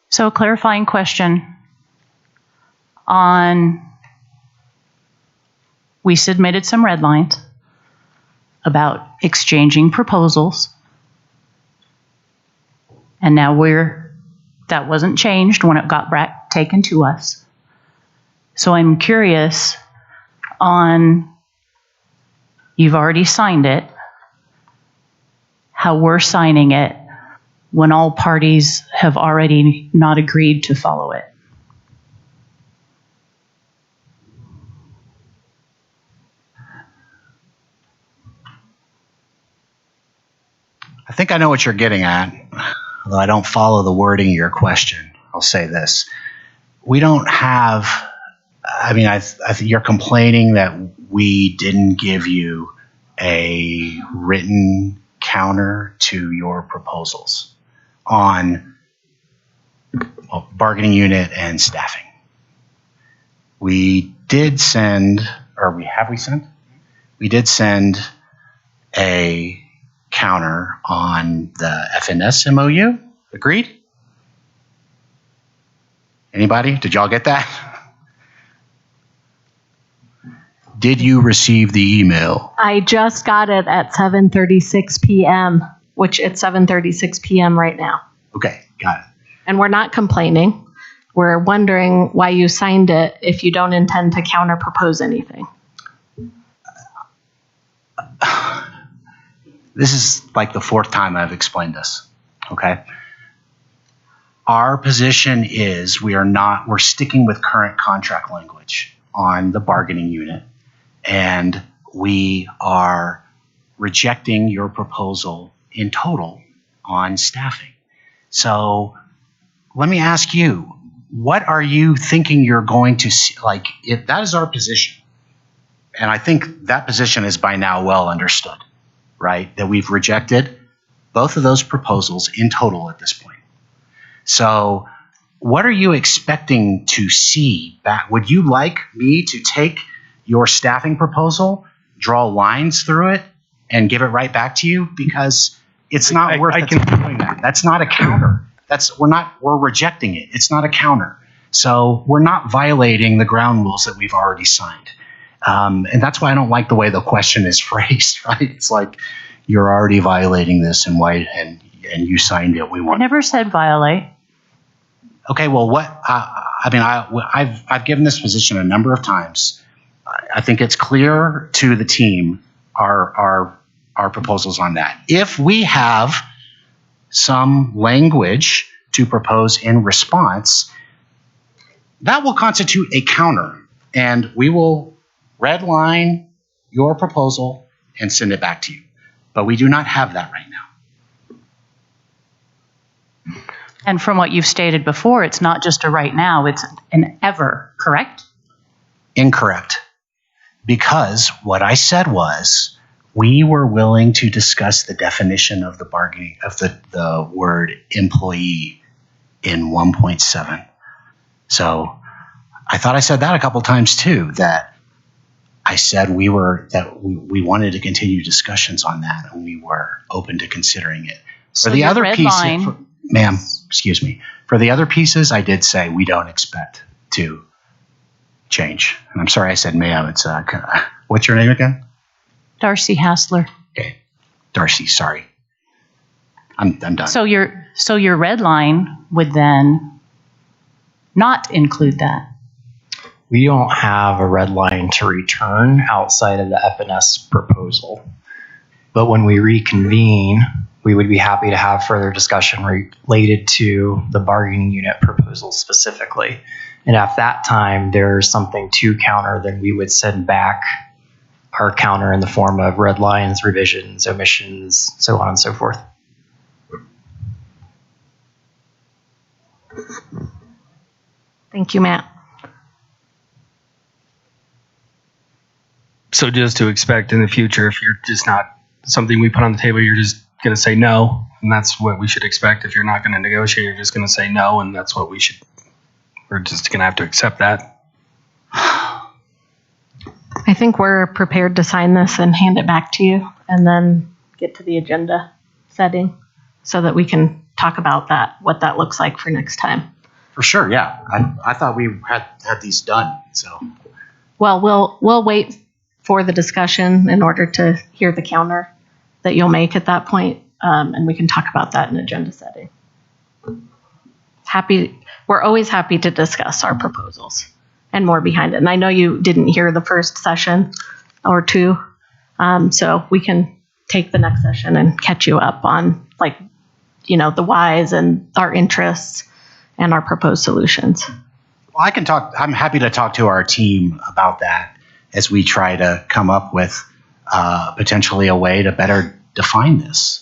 So a clarifying question on, we submitted some red lines about exchanging proposals. And now that wasn't changed when it got back taken to us. So I'm curious on, you've already signed it, how we're signing it when all parties have already not agreed to follow it. I think I know what you're getting at, although I don't follow the wording of your question. I'll say this. We don't have, I think you're complaining that we didn't give you a written counter to your proposals on bargaining unit and staffing. We did send, we did send a counter on the FNS MOU. Agreed? Anybody? Did y'all get that? Did you receive the email? I just got it at 7:36 p.m., which it's 7:36 p.m. right now. Okay, got it. And we're not complaining. We're wondering why you signed it if you don't intend to counter propose anything. This is like the fourth time I've explained this, okay? Our position is we're sticking with current contract language on the bargaining unit, and we are rejecting your proposal in total on staffing. So let me ask you, what are you thinking you're going to see? Like, if that is our position, and I think that position is by now well understood, right? That we've rejected both of those proposals in total at this point. So what are you expecting to see back? Would you like me to take your staffing proposal, draw lines through it, and give it right back to you? Because it's not worth it doing that. That's not a counter. We're rejecting it. It's not a counter. So we're not violating the ground rules that we've already signed. And that's why I don't like the way the question is phrased, right? It's like, you're already violating this and you signed it. I never said violate. Okay, well, I've given this position a number of times. I think it's clear to the team our proposals on that. If we have some language to propose in response, that will constitute a counter, and we will redline your proposal and send it back to you. But we do not have that right now. And from what you've stated before, it's not just a right now, it's an ever, correct? Incorrect. Because what I said was, we were willing to discuss the definition of the bargaining of the word employee in 1.7. So I thought I said that a couple times too, that I said we wanted to continue discussions on that, and we were open to considering it. So for the other pieces, ma'am, excuse me. For the other pieces, I did say we don't expect to change. And I'm sorry I said ma'am. It's what's your name again? Darcy Hassler. Okay, Darcy. Sorry, I'm done. So your red line would then not include that. We don't have a red line to return outside of the FNS proposal. But when we reconvene, we would be happy to have further discussion related to the bargaining unit proposal specifically. And at that time, there's something to counter, then we would send back our counter in the form of red lines, revisions, omissions, so on and so forth. Thank you, Matt. So just to expect in the future, if you're just not something we put on the table, you're just going to say no, and that's what we should expect. If you're not going to negotiate, you're just going to say no, and that's what we're just going to have to accept that. I think we're prepared to sign this and hand it back to you, and then get to the agenda setting so that we can talk about that, what that looks like for next time. For sure, yeah. I thought we had these done, so. Well, we'll wait for the discussion in order to hear the counter that you'll make at that point, and we can talk about that in agenda setting. We're always happy to discuss our proposals and more behind it. And I know you didn't hear the first session or two, so we can take the next session and catch you up on the whys and our interests and our proposed solutions. Well, I can talk. I'm happy to talk to our team about that as we try to come up with potentially a way to better define this.